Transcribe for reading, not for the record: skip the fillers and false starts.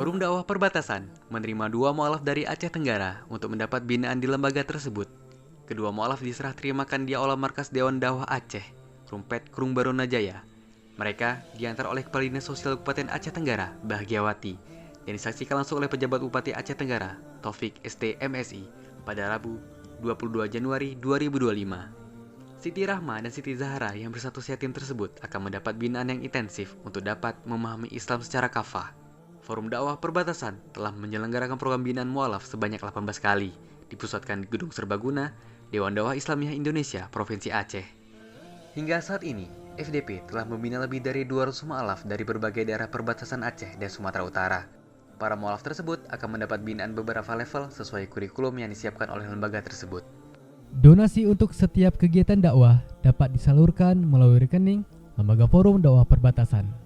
Forum Dakwah Perbatasan menerima 2 mualaf dari Aceh Tenggara untuk mendapat binaan di lembaga tersebut. Kedua mualaf diserah terimakan di Aula Markas Dewan Dakwah Aceh, Rumpet Krung Barunajaya. Mereka diantar oleh Kepala Dinas Sosial Kabupaten Aceh Tenggara, Bahagiawati, dan disaksikan langsung oleh pejabat Bupati Aceh Tenggara, Taufik ST MSI, pada Rabu 22 Januari 2025. Siti Rahma dan Siti Zahra yang bersatu tim tersebut akan mendapat binaan yang intensif untuk dapat memahami Islam secara kafah. Forum Dakwah Perbatasan telah menyelenggarakan program binaan mualaf sebanyak 18 kali, dipusatkan di Gedung Serbaguna, Dewan Dakwah Islamiyah Indonesia, Provinsi Aceh. Hingga saat ini, FDP telah membina lebih dari 200 mualaf dari berbagai daerah perbatasan Aceh dan Sumatera Utara. Para mualaf tersebut akan mendapat binaan beberapa level sesuai kurikulum yang disiapkan oleh lembaga tersebut. Donasi untuk setiap kegiatan dakwah dapat disalurkan melalui rekening Lembaga Forum Dakwah Perbatasan.